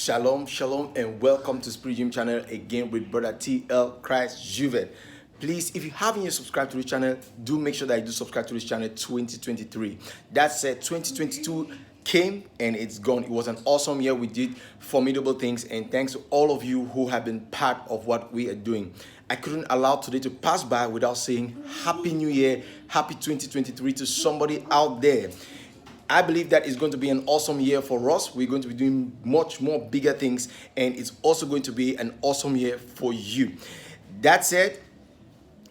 Shalom, shalom, and welcome to Spirit Gym channel again with Brother TL Christ Juvet. Please, if you haven't yet subscribed to this channel, do make sure that you do subscribe to this channel 2023. That said, 2022 came and it's gone. It was an awesome year. We did formidable things, and thanks to all of you who have been part of what we are doing. I couldn't allow today to pass by without saying Happy New Year, Happy 2023 to somebody out there. I believe that it's going to be an awesome year for us. We're going to be doing much more bigger things, and it's also going to be an awesome year for you. That said,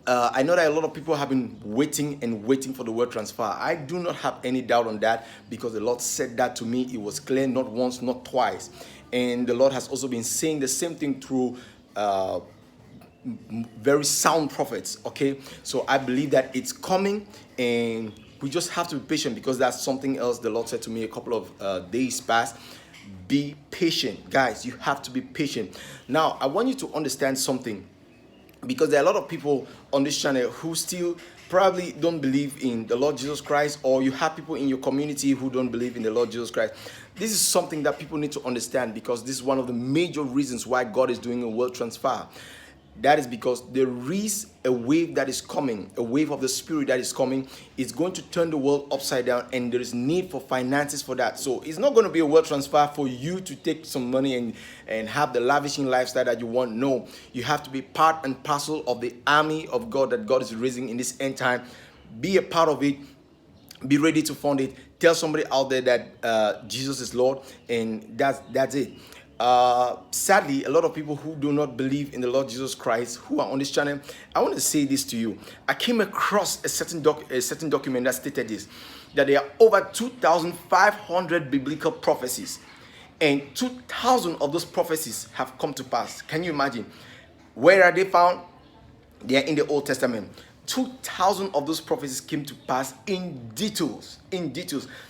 I know that a lot of people have been waiting for the word transfer. I do not have any doubt on that because the Lord said that to me. It was clear, not once, not twice. And the Lord has also been saying the same thing through very sound prophets. Okay, so I believe that it's coming, and we just have to be patient because that's something else the Lord said to me a couple of days past. Be patient, guys. You have to be patient. Now, I want you to understand something, because there are a lot of people on this channel who still probably don't believe in the Lord Jesus Christ, or you have people in your community who don't believe in the Lord Jesus Christ. This is something that people need to understand, because this is one of the major reasons why God is doing a world transfer. That is because there is a wave that is coming, a wave of the Spirit that is coming. It's going to turn the world upside down, and there is need for finances for that. So it's not going to be a world transfer for you to take some money and have the lavishing lifestyle that you want. No, you have to be part and parcel of the army of God that God is raising in this end time. Be a part of it. Be ready to fund it. Tell somebody out there that Jesus is Lord, and that's it. Sadly, a lot of people who do not believe in the Lord Jesus Christ who are on this channel, I want to say this to you. I came across a certain document that stated this, that there are over 2,500 biblical prophecies, and 2,000 of those prophecies have come to pass. Can you imagine? Where are they found? They are in the Old Testament. 2,000 of those prophecies came to pass in details.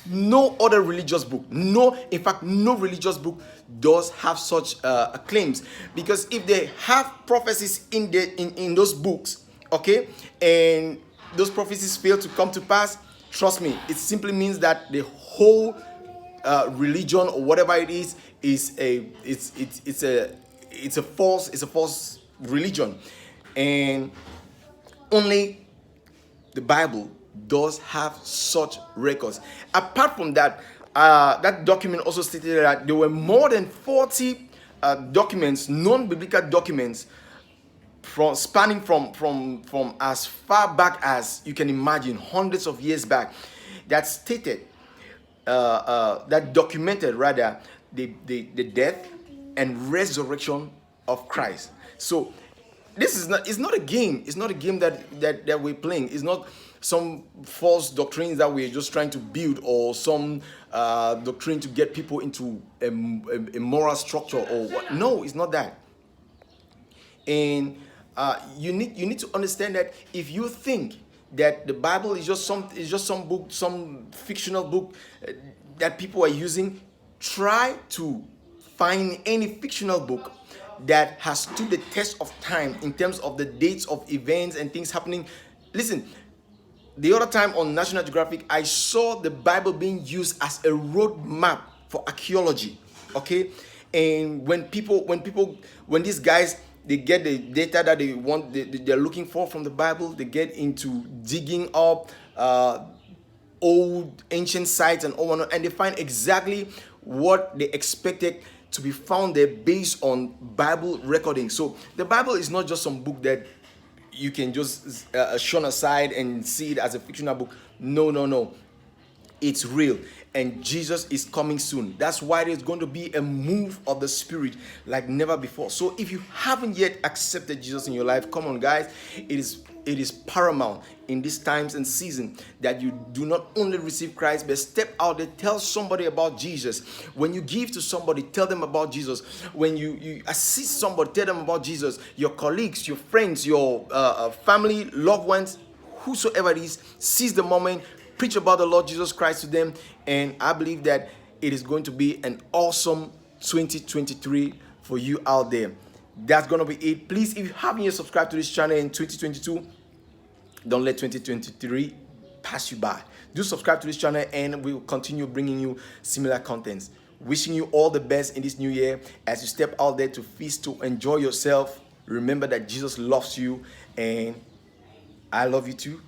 No other religious book, in fact, no religious book does have such claims. Because if they have prophecies in those books, okay, and those prophecies fail to come to pass, trust me, it simply means that the whole religion or whatever it is a false religion. And only the Bible does have such records. Apart from that, that document also stated that there were more than 40 documents, non-biblical documents, spanning from as far back as you can imagine, hundreds of years back, that stated, that documented rather the death and resurrection of Christ. So this is not, it's not a game. It's not a game that we're playing. It's not some false doctrines that we're just trying to build, or some doctrine to get people into a moral structure or what. No, it's not that. And you need to understand that if you think that the Bible is just some book, some fictional book that people are using, try to find any fictional book that has stood the test of time in terms of the dates of events and things happening. Listen, the other time on National Geographic, I saw the Bible being used as a road map for archaeology. Okay, and when these guys, they get the data that they want, they're looking for from the Bible, they get into digging up old ancient sites and all, and they find exactly what they expected to be found there based on Bible recording. So the Bible is not just some book that you can just shun aside and see it as a fictional book. No. It's real, and Jesus is coming soon. That's why there's going to be a move of the Spirit like never before. So if you haven't yet accepted Jesus in your life, come on, guys. It is paramount in these times and season that you do not only receive Christ, but step out there, tell somebody about Jesus. When you give to somebody, tell them about Jesus. When you assist somebody, tell them about Jesus. Your colleagues, your friends, your family, loved ones, whosoever it is, seize the moment, preach about the Lord Jesus Christ to them, and I believe that it is going to be an awesome 2023 for you out there. That's gonna be it. Please, if you haven't yet subscribed to this channel in 2022, don't let 2023 pass you by. Do subscribe to this channel, and we will continue bringing you similar contents. Wishing you all the best in this new year as you step out there to feast, to enjoy yourself. Remember that Jesus loves you, and I love you too.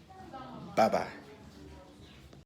Bye-bye.